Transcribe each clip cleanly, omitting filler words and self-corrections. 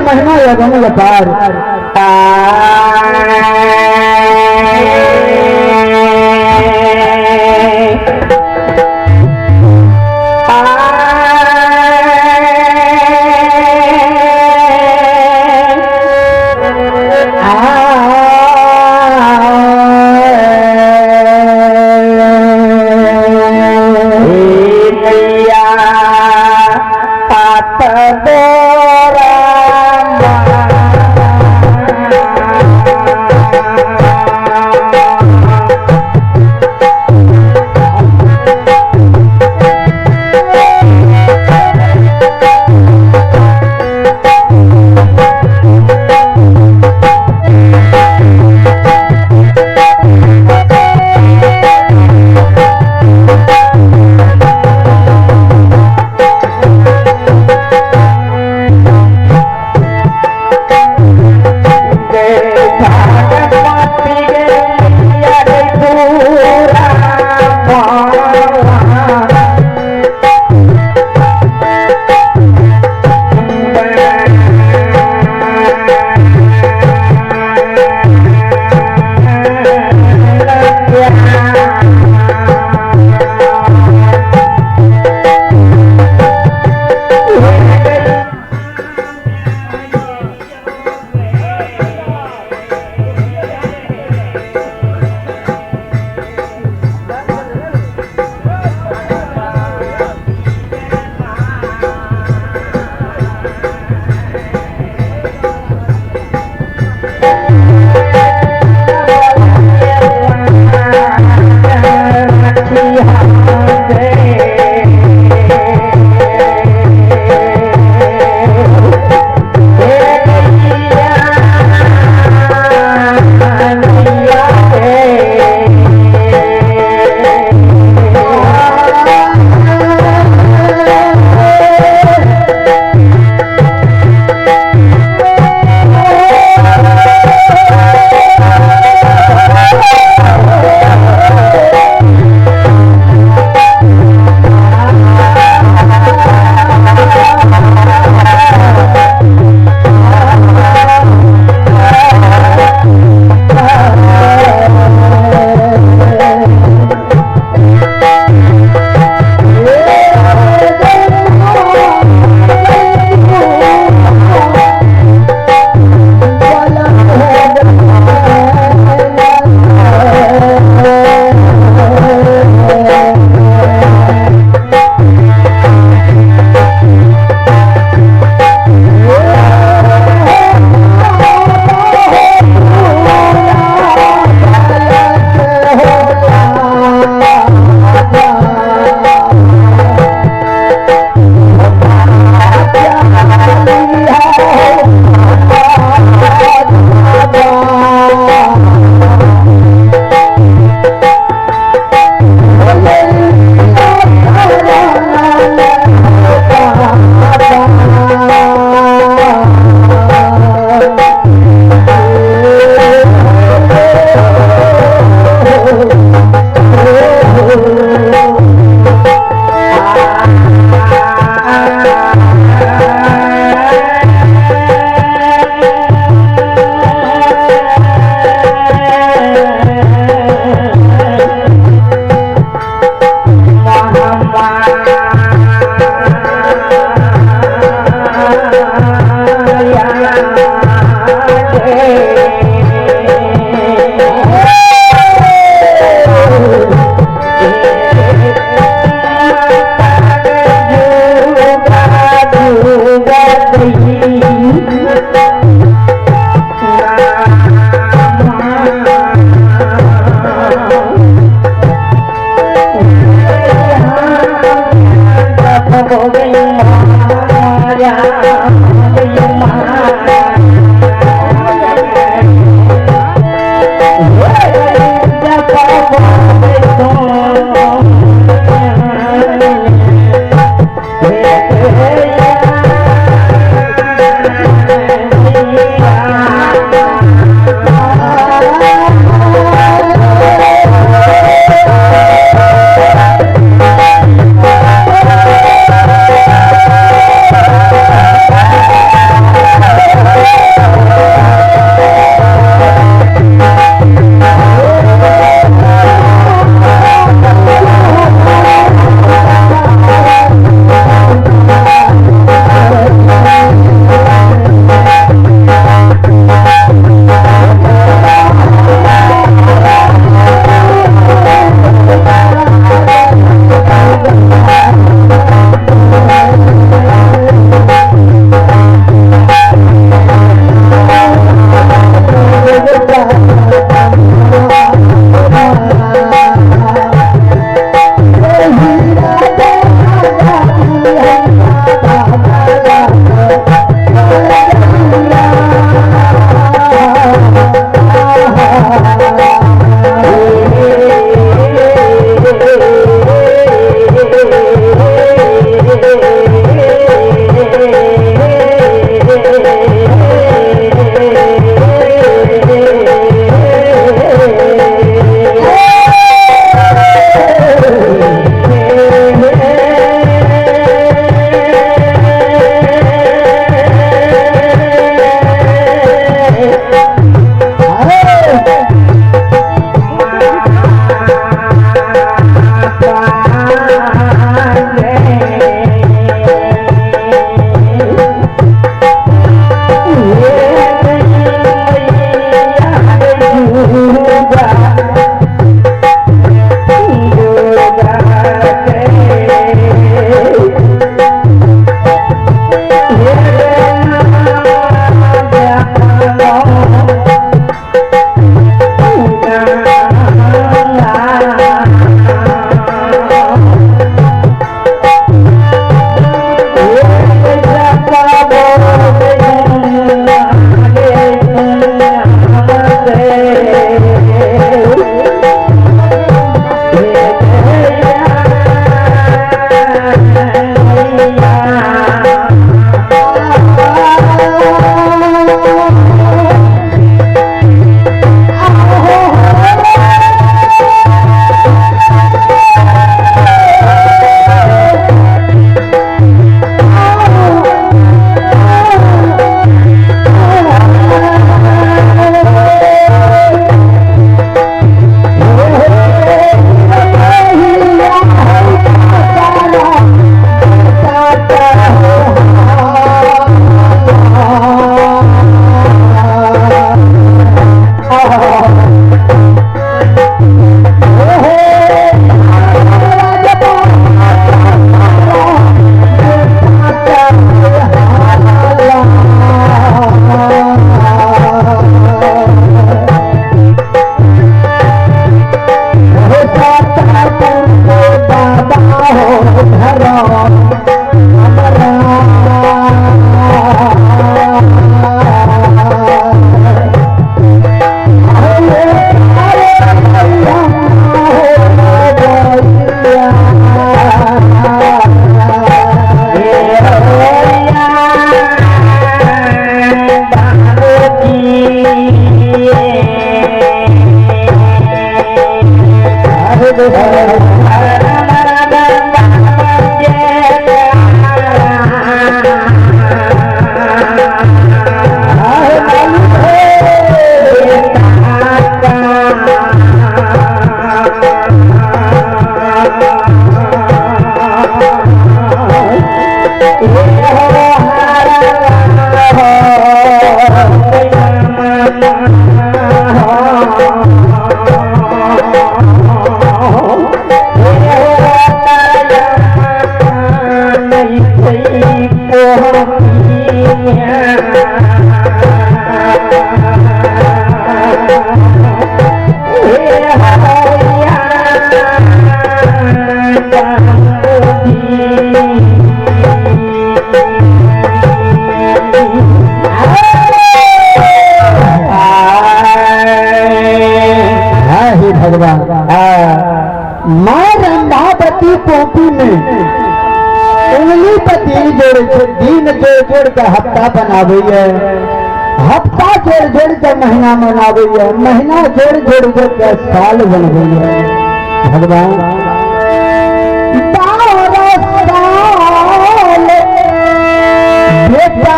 महिमा यगम अपार मां रंभावती पोपी में उंगली पति जोड़ से दिन जोड़ जोड़ के हफ्ता बनावे है, हफ्ता जोड़ जोड़ के महीना मनावे है, महीना जोड़ जोड़ के साल बनवे है। भगवान 12 साल बेटा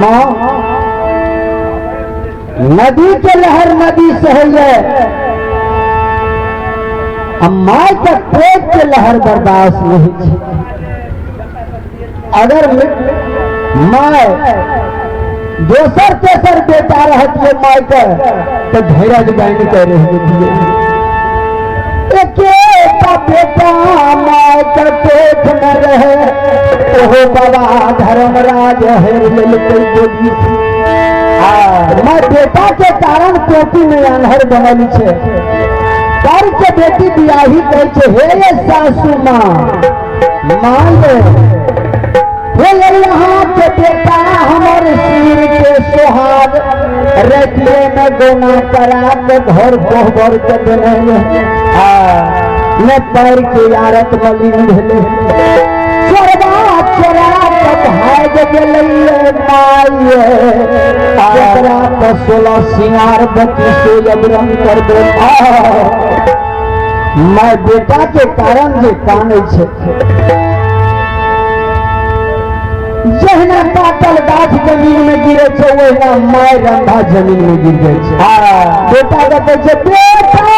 माँ नदी के लहर नदी सहैया, माँ के पेट के लहर बर्दाश्त नहीं थी। अगर माँ दोसर तेसर बेटा रहती है माँ के तो धैर्य बहन कह रही एकेटा बेटा माँ के पेट में रहे, ओहो बाबा धर्मराज है मैं बेटा के कारण पोती में अनहर बनल छे। कर के बेटी बियाही कहे हे सासू माँ मान हे यहाँ के बेटा हमारे सिर के सोहाग रतिये में गोना करा के घर कोहबर के देने में पैर के यारत मलिन भेले चोरबा चोरा भाग गेले माये 16 सिंगार 32 अबरम कर दे। मैं बेटा के कारण जे काने छे जहना काटल गाछ जमीन में गिरे छे वही मैं रंधा जमीन में गिर गए छे। बेटा कहते छे बेटा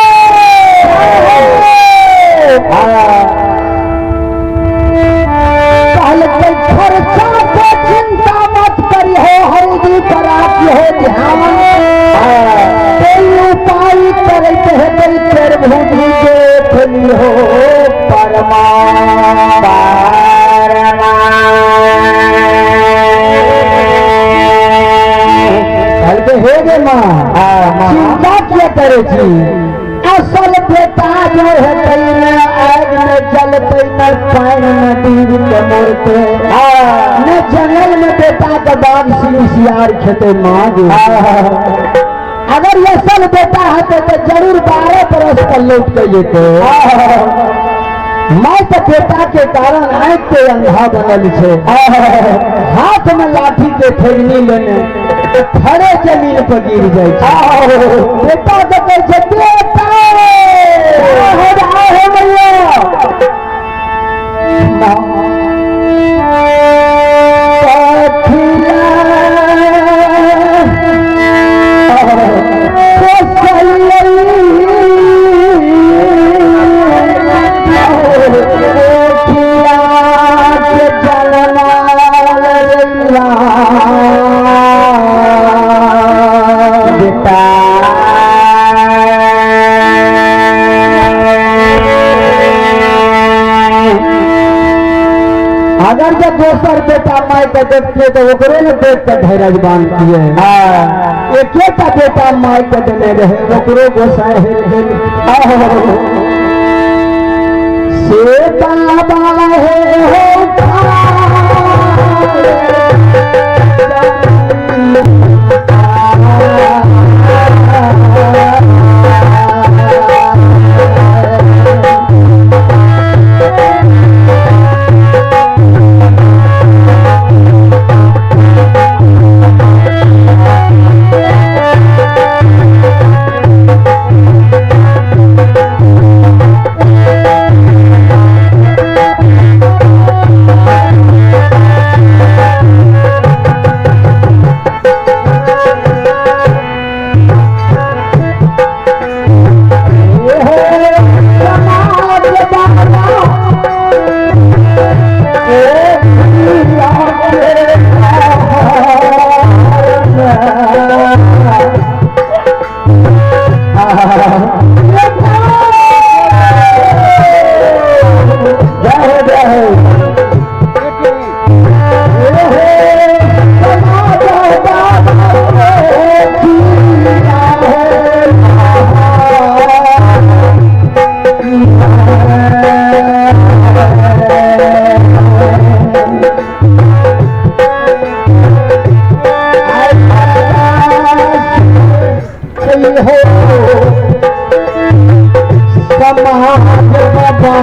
खर्चा को चिंता मत करी हो हरिजी बरात हो ध्यान उपाय करते है तेर भूमि देख ली हो परमा हे गे माँ चिंता क्या करे थी असल बेटा जो है कई न आग न जलते न पानी न डूब के मरते न जंगल में बेटा का बाग सियार खेते माँ अगर ये सल बेटा है तो जरूर 12 बरस पर लौट के जेते। मैं तो बेटा के कारण आँख के अंधा बनल छे, हाथ में लाठी के ठेगनी लेने खड़े जमीन पर गिर जाए बेटा तो कहते बेटा अगर जब दोसर बेटा माई के देखिए तो ओकरे ने देख कर धैर्य बांधती है। एकेटा बेटा माई के देने रहे ओकरो गोसाई हेल से बाबा हे समाज बाबा